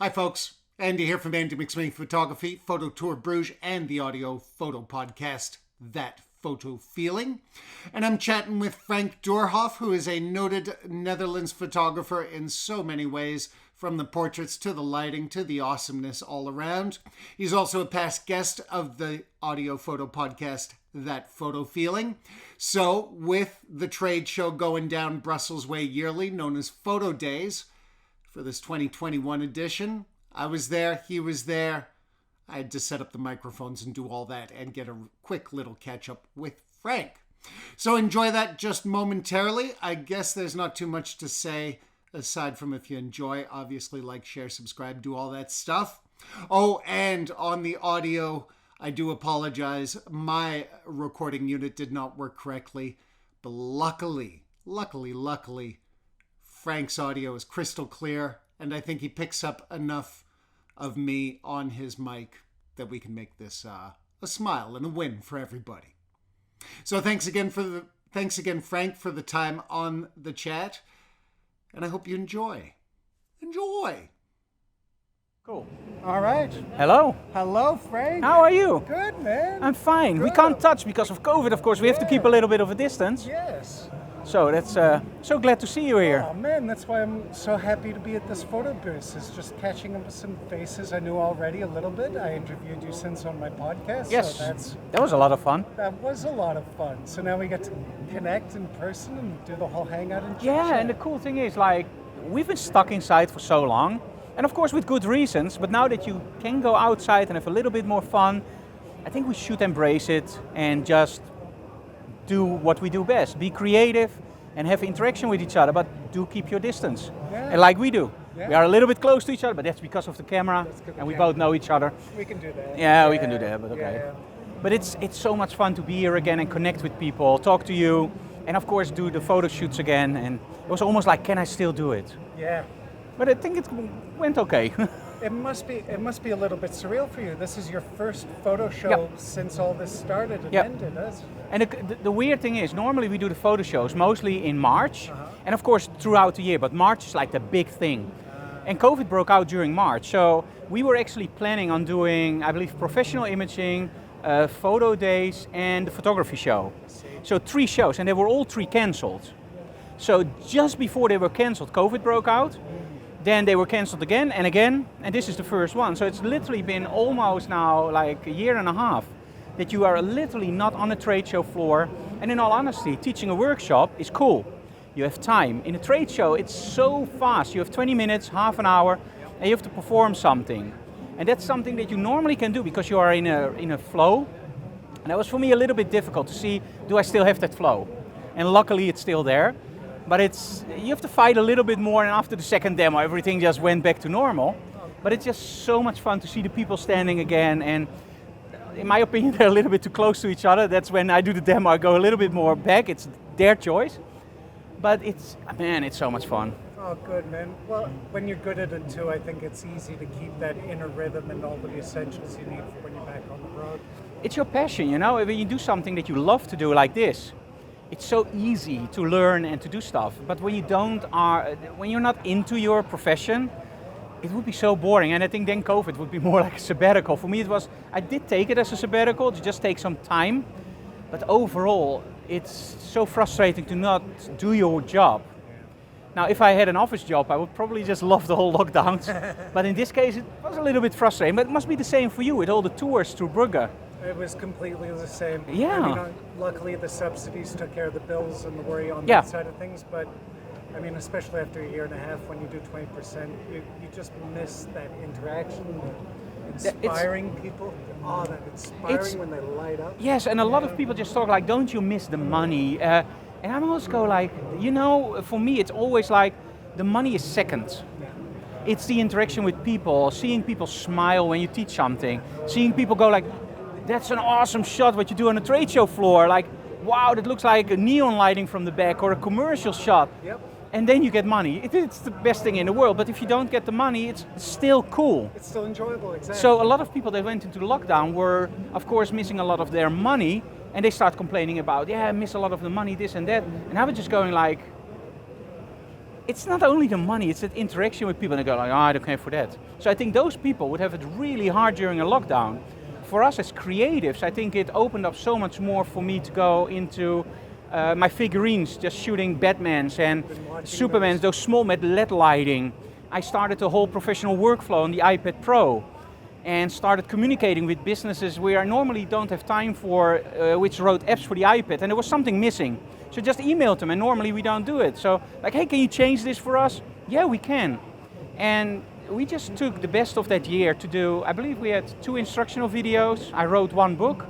Hi folks, Andy here from Andy McSweeney Photography, Photo Tour Bruges, and the audio photo podcast, That Photo Feeling. And I'm chatting with Frank Doorhof, who is a noted Netherlands photographer in so many ways, from the portraits to the lighting to the awesomeness all around. He's also a past guest of the audio photo podcast, That Photo Feeling. So with the trade show going down Brussels way yearly, known as Photo Days, for this 2021 edition, I was there, he was there. I had to set up the microphones and do all that and get a quick little catch up with Frank. So enjoy that just momentarily. I guess there's not too much to say aside from if you enjoy, obviously like, share, subscribe, do all that stuff. Oh, and on the audio, I do apologize. My recording unit did not work correctly, but luckily, Frank's audio is crystal clear, and I think he picks up enough of me on his mic that we can make this a smile and a win for everybody. So thanks again, Frank, for the time on the chat, and I hope you enjoy. Enjoy. Cool. All right. Hello. Hello, Frank. How are you? Good, man. I'm fine. Good. We can't touch because of COVID, of course. We have to keep a little bit of a distance. Yes. So that's so glad to see you here. Oh man, that's why I'm so happy to be at this photo booth. Is just catching up with some faces I knew already a little bit. I interviewed you since on my podcast. Yes, so that was a lot of fun. that was a lot of fun. So now we get to connect in person and do the whole hangout and Yeah, and the cool thing is, like, we've been stuck inside for so long, and of course with good reasons, but now that you can go outside and have a little bit more fun, I think we should embrace it and just do what we do best. Be creative and have interaction with each other, but do keep your distance. Yeah. And like we do. Yeah. We are a little bit close to each other, but that's because of the camera, and we both know each other. We can do that. Yeah, we can do that, but okay. Yeah. But it's so much fun to be here again and connect with people, talk to you, and of course do the photo shoots again. And it was almost like, can I still do it? Yeah. But I think it went okay. It must be a little bit surreal for you. This is your first photo show Yep. since all this started and Yep. ended. And the weird thing is, normally we do the photo shows mostly in March, and of course throughout the year, but March is like the big thing. And COVID broke out during March, so we were actually planning on doing, I believe, professional imaging, photo days, and the photography show. So 3 shows, and they were all 3 cancelled. So just before they were cancelled, COVID broke out. Then they were cancelled again, and this is the first one. So it's literally been almost now like a year and a half that you are literally not on a trade show floor. And in all honesty, teaching a workshop is cool. You have time. In a trade show, it's so fast. You have 20 minutes, half an hour, and you have to perform something. And that's something that you normally can do because you are in a flow. And that was for me a little bit difficult to see, do I still have that flow? And luckily it's still there. But you have to fight a little bit more, and after the second demo, everything just went back to normal. But it's just so much fun to see the people standing again, and in my opinion, they're a little bit too close to each other. That's when I do the demo, I go a little bit more back. It's their choice. But it's so much fun. Oh, good, man. Well, when you're good at it too, I think it's easy to keep that inner rhythm and all the essentials you need for when you're back on the road. It's your passion, you know? When you do something that you love to do like this, it's so easy to learn and to do stuff. But when you're not into your profession, it would be so boring. And I think then COVID would be more like a sabbatical. For me, I did take it as a sabbatical to just take some time. But overall, it's so frustrating to not do your job. Now, if I had an office job, I would probably just love the whole lockdowns. But in this case, it was a little bit frustrating. But it must be the same for you with all the tours through Brugge. It was completely the same. Yeah. I mean, luckily the subsidies took care of the bills and the worry on Yeah. that side of things, but I mean, especially after a year and a half, when you do 20%, you just miss that interaction, inspiring people. Oh, that inspiring when they light up. Yes, and a lot of people just talk like, don't you miss the money? And I'm always go like, you know, for me it's always like, the money is second. It's the interaction with people, seeing people smile when you teach something, seeing people go like, that's an awesome shot what you do on a trade show floor, like, wow, that looks like a neon lighting from the back or a commercial shot. Yep. And then you get money. It's the best thing in the world, but if you don't get the money, it's still cool. It's still enjoyable, exactly. So a lot of people that went into the lockdown were, of course, missing a lot of their money, and they start complaining about, yeah, I miss a lot of the money, this and that. And I was just going like, it's not only the money, it's that interaction with people and they go like, I don't care for that. So I think those people would have it really hard during a lockdown. For us as creatives, I think it opened up so much more for me to go into my figurines, just shooting Batmans and Supermans, those small LED lighting. I started the whole professional workflow on the iPad Pro and started communicating with businesses where I normally don't have time for, which wrote apps for the iPad, and there was something missing. So just emailed them, and normally we don't do it. So like, hey, can you change this for us? Yeah, we can. And we just took the best of that year to do, I believe we had 2 instructional videos. I wrote 1 book.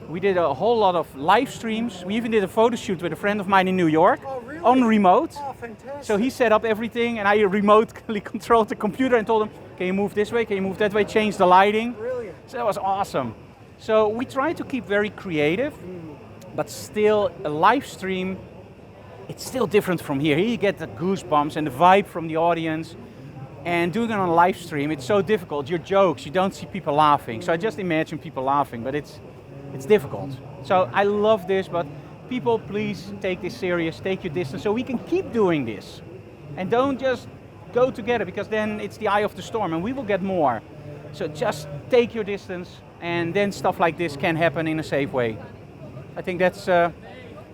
We did a whole lot of live streams. We even did a photo shoot with a friend of mine in New York. Oh, really? On remote. Oh, fantastic. So he set up everything and I remotely controlled the computer and told him, can you move this way, can you move that way, change the lighting. Brilliant. So that was awesome. So we try to keep very creative, but still a live stream, it's still different from here. Here you get the goosebumps and the vibe from the audience. And doing it on a live stream, it's so difficult. Your jokes, you don't see people laughing. So I just imagine people laughing, but it's difficult. So I love this, but people, please take this serious, take your distance so we can keep doing this. And don't just go together, because then it's the eye of the storm and we will get more. So just take your distance, and then stuff like this can happen in a safe way. I think that's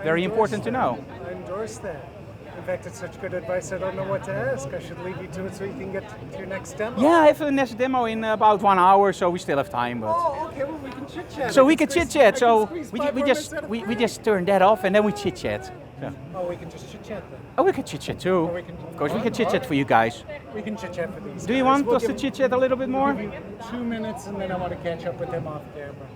very important to know. I endorse that. In fact, it's such good advice, I don't know what to ask. I should leave you to it so you can get to your next demo. Yeah, I have a next demo in about 1 hour, so we still have time. But Oh, okay, well, we can chit-chat. so we can chit-chat, so we we just turn that off and then we chit-chat. So. Oh, we can just chit-chat then. Oh, we can chit-chat too. we can- Of course, we can chit-chat for you guys. We can chit-chat for these Do you guys. want We'll us to give- chit-chat a little bit more? We'll give you 2 minutes and then I want to catch up with them off camera.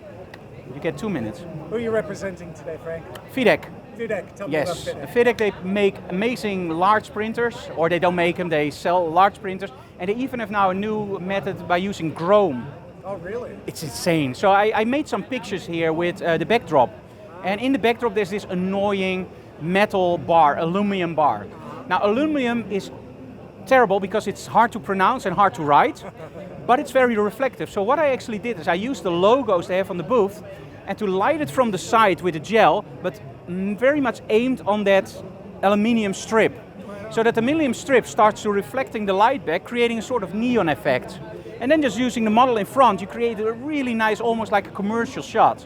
You get 2 minutes. Who are you representing today, Frank? FIDEC. Videk, tell me Yes, about Videk. FIDEC, they make amazing large printers, or they don't make them, they sell large printers, and they even have now a new method by using chrome. Oh, really? It's insane. So I made some pictures here with the backdrop, and in the backdrop there's this annoying metal bar, aluminum bar. Now aluminum is terrible because it's hard to pronounce and hard to write, but it's very reflective. So what I actually did is I used the logos they have on the booth and to light it from the side with a gel, but very much aimed on that aluminium strip. So that the aluminium strip starts to reflecting the light back, creating a sort of neon effect. And then just using the model in front, you create a really nice, almost like a commercial shot.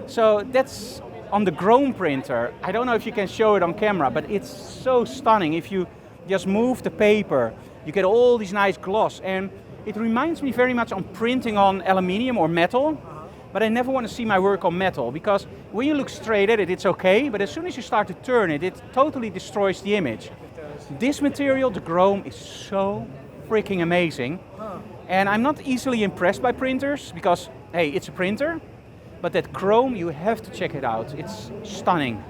So that's on the chrome printer. I don't know if you can show it on camera, but it's so stunning. If you just move the paper, you get all these nice gloss. And it reminds me very much on printing on aluminium or metal. But I never want to see my work on metal, because when you look straight at it, it's okay, but as soon as you start to turn it, it totally destroys the image. This material, the chrome, is so freaking amazing. And I'm not easily impressed by printers, because, hey, it's a printer, but that chrome, you have to check it out. It's stunning.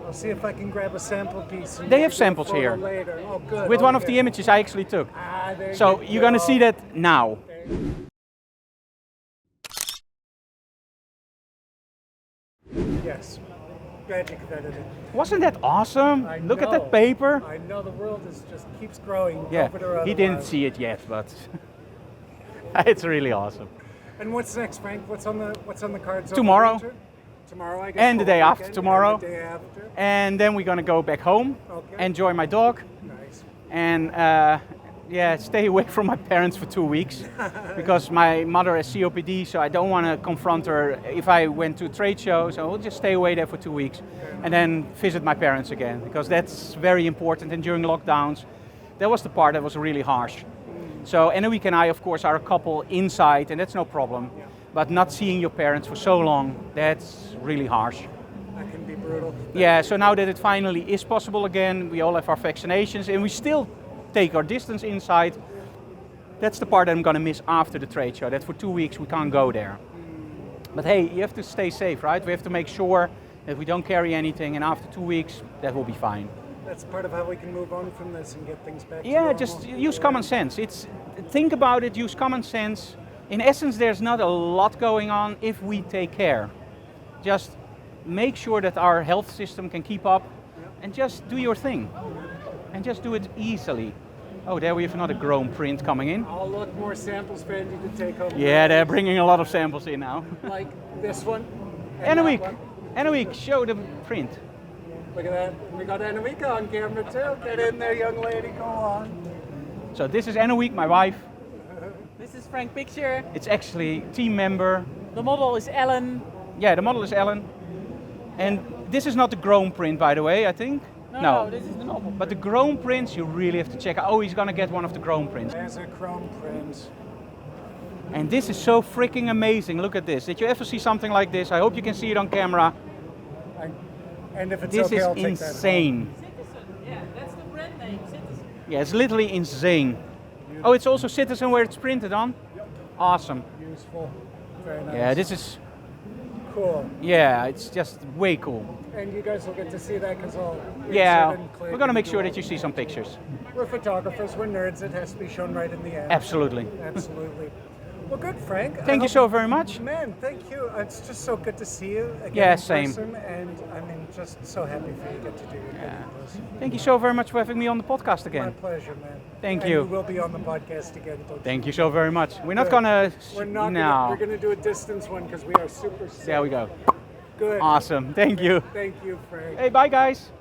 I'll see if I can grab a sample piece. And They have do a samples photo here. Later. Oh, good. With one of okay. the images I actually took. There So you you're going to go. see that now. Yes. Magic edited. Wasn't that awesome? I Look at know. that paper. I know the world just keeps growing. Yeah, COVID or he didn't otherwise. see it yet, but it's really awesome. And what's next, Frank? What's on the cards? Tomorrow. Over the winter? Tomorrow, I guess. And the for day after weekend, tomorrow. And the day after. And then we're gonna go back home, Okay. enjoy my dog, Nice. and stay away from my parents for 2 weeks because my mother has COPD, so I don't want to confront her if I went to a trade show. So we'll just stay away there for 2 weeks, and then visit my parents again, because that's very important. And during lockdowns, that was the part that was really harsh. So Anouk and I, of course, are a couple inside, and that's no problem. But not seeing your parents for so long, that's really harsh. That can be brutal. Yeah, so now that it finally is possible again, we all have our vaccinations, and we still take our distance inside. That's the part that I'm going to miss after the trade show, that for 2 weeks we can't go there. But hey, you have to stay safe, right? We have to make sure that we don't carry anything, and after 2 weeks, that will be fine. That's part of how we can move on from this and get things back to Yeah, normal. just use common sense. Think about it, use common sense. In essence, there's not a lot going on if we take care. Just make sure that our health system can keep up, and just do your thing. And just do it easily. Oh, there we have another chrome print coming in. I'll look more samples for Andy to take home. Yeah, they're bringing a lot of samples in now. Like this one. and that Anouk, one. Anouk, show the print. Look at that. We got Anamika on camera too. Get in there, young lady. Go on. So this is Anouk, my wife. This is Frank Picture. It's actually team member. The model is Ellen. Yeah, the model is Ellen. And this is not the chrome print, by the way, I think. No, this is the normal. But the chrome prints, you really have to check out. Oh, he's gonna get one of the chrome prints. There's a chrome print. And this is so freaking amazing. Look at this. Did you ever see something like this? I hope you can see it on camera. And if it's This okay, is I'll take insane. Citizen, yeah, that's the brand name, Citizen. Yeah, it's literally insane. Oh, it's also Citizen where it's printed on? Awesome. that home. Useful. Very nice. Yeah, this is, cool. yeah, it's just way cool. And you guys will get to see that because I'll Yeah, insert and click we're gonna and make do sure all that you see some pictures. We're photographers, we're nerds, it has to be shown right in the end. Absolutely. Absolutely. Well, good, Frank. Thank you so very much. Man, thank you. It's just so good to see you again Yeah, in same. person, and I mean, just so happy for you to get to do it again in person. Thank you so very much for having me on the podcast My again. pleasure, man. Thank and you. You will be on the podcast again. Don't Thank you so very much. We're not Good. gonna, We're not. no. We're gonna do a distance one because we are super sick. There we go. Good. Awesome, thank you. Thank you, Frank. Hey, bye guys.